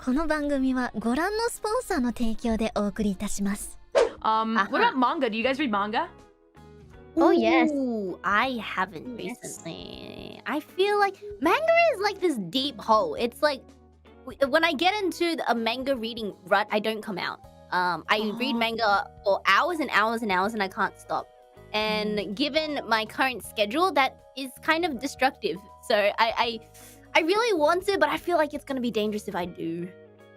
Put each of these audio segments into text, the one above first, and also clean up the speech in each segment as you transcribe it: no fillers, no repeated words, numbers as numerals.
この番組はご覧のスポンサーの提供でお送りいたします。What about manga? Do you guys read manga? Oh yes. Ooh, I haven't recently. I feel like manga is like this deep hole. It's like when I get into a manga reading rut, I don't come out. I read manga for hours and hours and hours and I can't stop. And given my current schedule, that is kind of destructive. So I really want to, but I feel like it's gonna be dangerous if I do.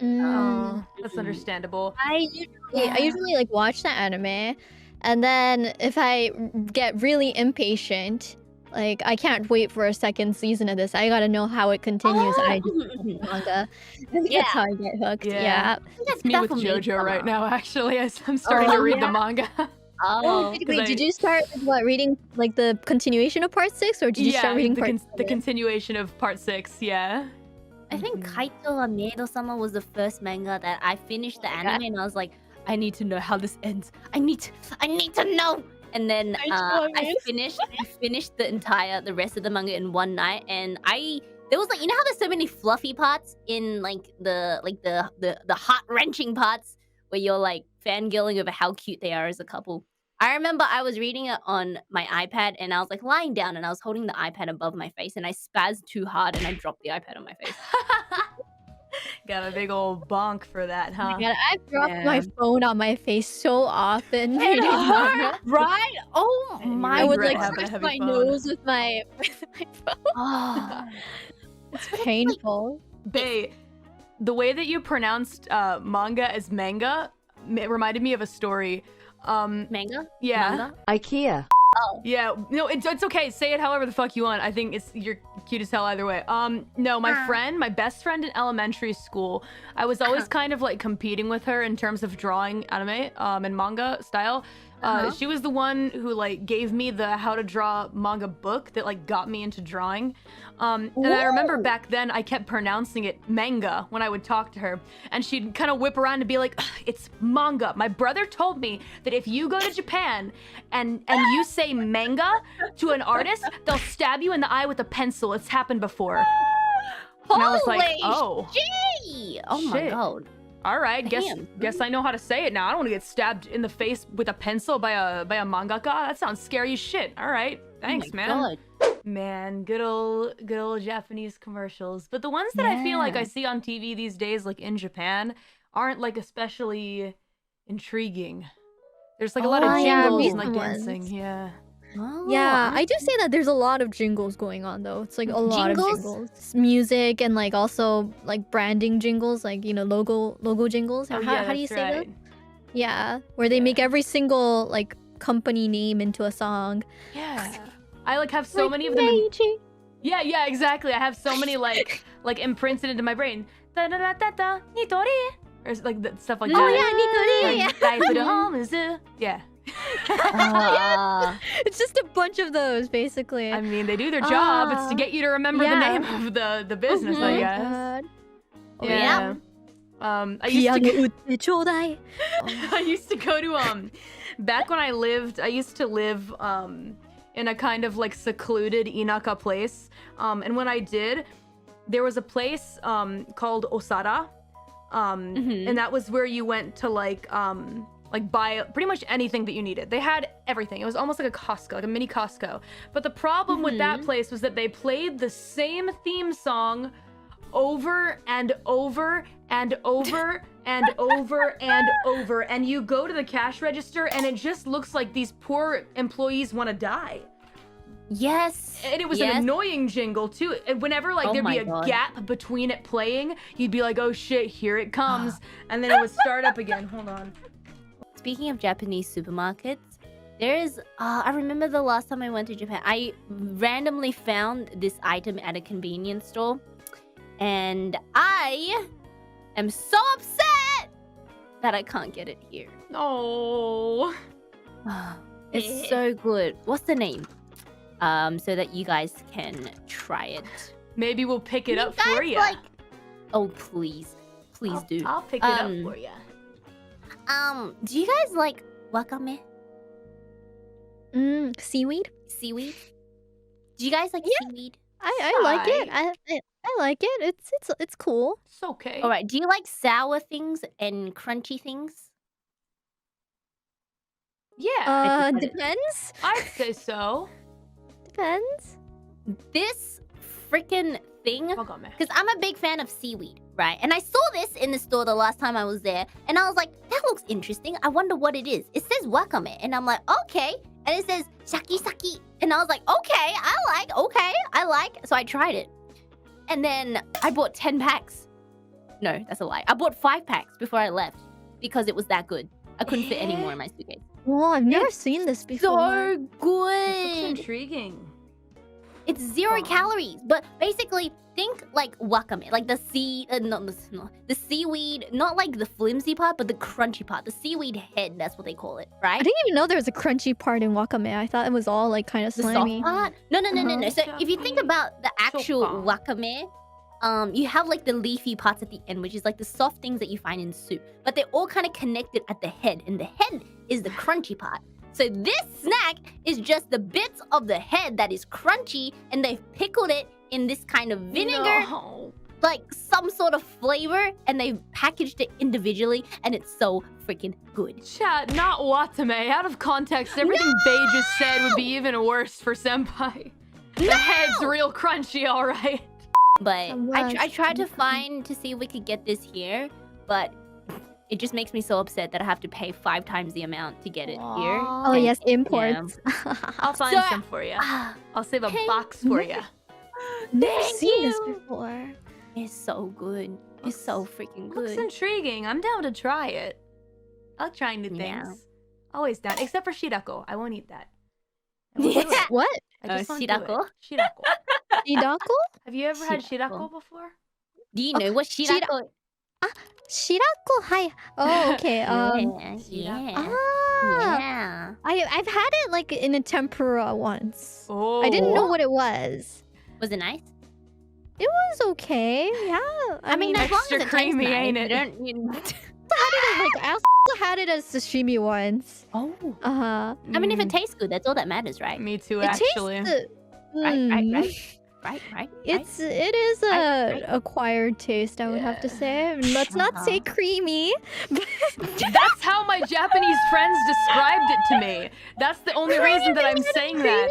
That's understandable. I usually like watch the anime, and then if I get really impatient, like I can't wait for a second season of this. I gotta know how it continues. And I just read manga. That's how I get hooked. Yeah. It's me with JoJo right now. Actually, I'm starting to read the manga. Wait, did you start reading like the continuation of part 6, or did you start reading the continuation of part 6? Yeah. I think Kaito wa Meido-sama was the first manga that I finished the anime and I was like, I need to know how this ends. I need to know. And then I finished the rest of the manga in one night, and there was like, you know how there's so many fluffy parts in like the heart-wrenching parts where you're like fangirling over how cute they are as a couple. I remember I was reading it on my iPad and I was like lying down and I was holding the iPad above my face and I spazzed too hard and I dropped the iPad on my face. Got a big old bonk for that, huh? God, I've dropped my phone on my face so often. It hurt, right? Oh my! I would like scratch my nose with my phone. It's painful. Bae, the way that you pronounced manga as manga, it reminded me of a story. Manga? Yeah. Manga? IKEA. Oh. Yeah. No, it's okay. Say it however the fuck you want. I think you're cute as hell either way. No, my best friend in elementary school, I was always kind of like competing with her in terms of drawing anime and manga style. She was the one who like gave me the how to draw manga book that like got me into drawing. And I remember back then I kept pronouncing it manga when I would talk to her, and she'd kind of whip around and be like, it's manga. My brother told me that if you go to Japan and you say manga to an artist, they'll stab you in the eye with a pencil. It's happened before. And I was like, oh. Gee! Oh my god. All right, guess I know how to say it now. I don't want to get stabbed in the face with a pencil by a mangaka. That sounds scary as shit. All right, thanks, man. God. Man, good old Japanese commercials. But the ones that I feel like I see on TV these days, like in Japan, aren't like especially intriguing. There's like a lot of jingles and like dancing. Yeah. Oh, yeah, I do say that there's a lot of jingles going on though. It's like a lot of jingles, music, and like also like branding jingles, like logo jingles. How do you say that? Yeah, where they make every single like company name into a song. Yeah, I like have so many of them. Yeah, exactly. I have so many like imprinted into my brain. Da da da da da, Nitori, or like stuff like that. Oh yeah, Nitori. Yeah. It's just a bunch of those, basically. I mean, they do their job. It's to get you to remember the name of the business, I guess. Yeah. I used to go to back when I used to live in a kind of like secluded inaka place. And when I did, there was a place called Osara. And that was where you went to like buy pretty much anything that you needed. They had everything. It was almost like a Costco, like a mini Costco. But the problem with that place was that they played the same theme song over and over and over and over and over. And you go to the cash register and it just looks like these poor employees want to die. Yes. And it was an annoying jingle too. And whenever like there'd be a gap between it playing, you'd be like, oh shit, here it comes. And then it would start up again. Hold on. Speaking of Japanese supermarkets, there is, I remember the last time I went to Japan, I randomly found this item at a convenience store. And I am so upset that I can't get it here. Oh. It's so good. What's the name? So that you guys can try it. Maybe we'll pick it up for you. Like, oh, please. Please do. I'll pick it up for you. Do you guys like wakame? Seaweed? Seaweed? Do you guys like seaweed? I like it. I I like it. It's cool. It's okay. All right. Do you like sour things and crunchy things? Yeah. Depends. I'd say so. Depends. This freaking thing, because I'm a big fan of seaweed, right? And I saw this in the store the last time I was there, and I was like, that looks interesting. I wonder what it is. It says wakame, and I'm like, okay. And it says shaki-saki, and I was like, okay, I like. So I tried it. And then I bought 10 packs. No, that's a lie. I bought 5 packs before I left because it was that good. I couldn't fit any more in my suitcase. Well, I've never seen this before. So good. It's intriguing. It's 0 calories, but basically think like wakame, like the the seaweed, not like the flimsy part, but the crunchy part, the seaweed head. That's what they call it, right? I didn't even know there was a crunchy part in wakame. I thought it was all like kind of slimy. The soft part? No. So if you think about the actual wakame, you have like the leafy parts at the end, which is like the soft things that you find in soup, but they're all kind of connected at the head, and the head is the crunchy part. So this snack is just the bits of the head that is crunchy, and they've pickled it in this kind of vinegar, like some sort of flavor, and they've packaged it individually, and it's so freaking good. Chat, not watame. Out of context, everything Bae just said would be even worse for Senpai. The head's real crunchy, all right. But I tried to see if we could get this here, but it just makes me so upset that I have to pay 5 times the amount to get it here. Oh yes, imports. Yeah. I'll find some for you. I'll save a box for you. Never seen this before. It's so good. It's so freaking good. Looks intriguing. I'm down to try it. I like trying new things. Always down, except for shirako. I won't eat that. What? Shirako? Shirako. Shirako? Have you ever had shirako before? Do you know what shirako? Shirako, hi. Oh, okay. Yeah. I've had it like in a tempura once. Oh. I didn't know what it was. Was it nice? It was okay. Yeah. I mean, as long as extra it creamy, tastes nice, ain't it? I also had it as sashimi once. Oh. I mean, if it tastes good, that's all that matters, right? Me too, actually. Right. It is a acquired taste, I would have to say. Let's not say creamy. That's how my Japanese friends described it to me. That's the only reason that I'm saying that.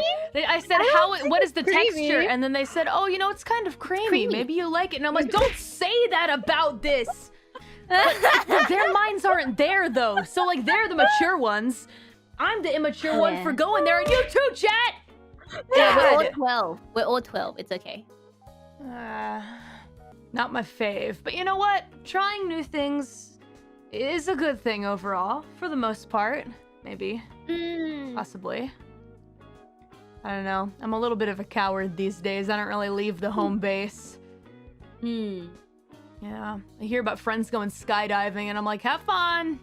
I said, what is the texture? And then they said, oh, you know, it's kind of creamy. Maybe you like it. And I'm like, don't say that about this. But their minds aren't there, though. So, like, they're the mature ones. I'm the immature one for going there. And you too, chat! Yeah, we're all 12. We're all 12. It's okay. Not my fave. But you know what? Trying new things is a good thing overall. For the most part. Maybe. Possibly. I don't know. I'm a little bit of a coward these days. I don't really leave the home base. Yeah. I hear about friends going skydiving and I'm like, have fun!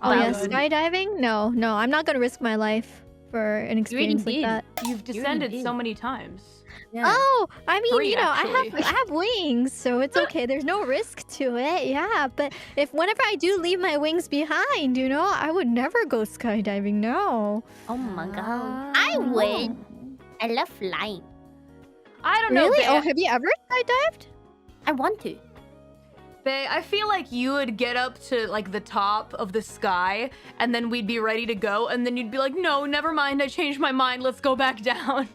Oh yeah, skydiving? No, I'm not gonna risk my life for an experience like that. You've descended so many times. Yeah. Oh, I mean, 3, you know, actually. I have wings, so it's okay. There's no risk to it. Yeah, but whenever I do leave my wings behind, you know, I would never go skydiving. No. Oh my god. I would. I love flying. I don't know. Really? Bae, Oh, have you ever skydived? I want to. Bae, I feel like you would get up to like the top of the sky and then we'd be ready to go and then you'd be like, no, never mind, I changed my mind, let's go back down.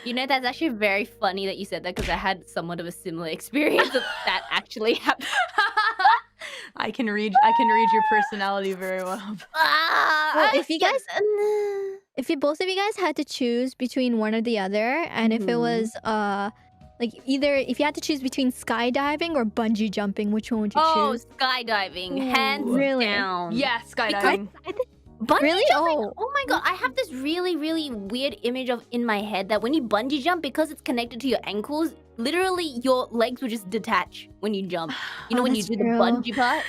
You know, that's actually very funny that you said that because I had somewhat of a similar experience that actually happened. I can read your personality very well. Well, if both of you guys had to choose between one or the other, and if it was like either if you had to choose between skydiving or bungee jumping, which one would you choose? Oh, skydiving, hands down. Yeah, skydiving. Bungee really? jumping? Oh my god, I have this really, really weird image in my head that when you bungee jump, because it's connected to your ankles, literally your legs will just detach when you jump. You know when you do the bungee part?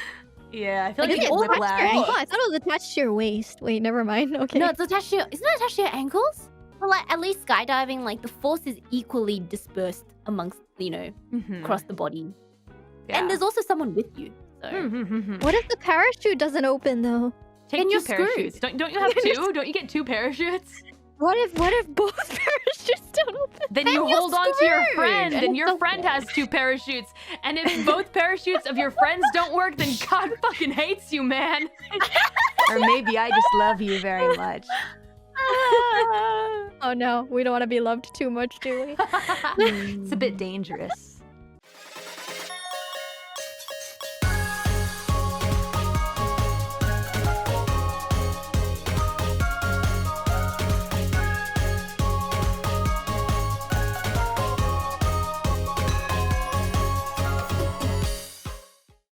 Yeah, I feel Like, like is you it get attached to your whiplash. ankle? I thought it was attached to your waist. Wait, never mind. Okay. No, it's attached to isn't it attached to your ankles? But like at least skydiving, like the force is equally dispersed amongst, you know, across the body. Yeah. And there's also someone with you. So What if the parachute doesn't open though? Take Then 2 you're screwed. parachutes. Don't you have 2? Don't you get 2 parachutes? What if both parachutes don't open? Then you hold on to your friend, and your friend has 2 parachutes. And if both parachutes of your friends don't work, then God fucking hates you, man. Or maybe I just love you very much. Oh no, we don't want to be loved too much, do we? It's a bit dangerous.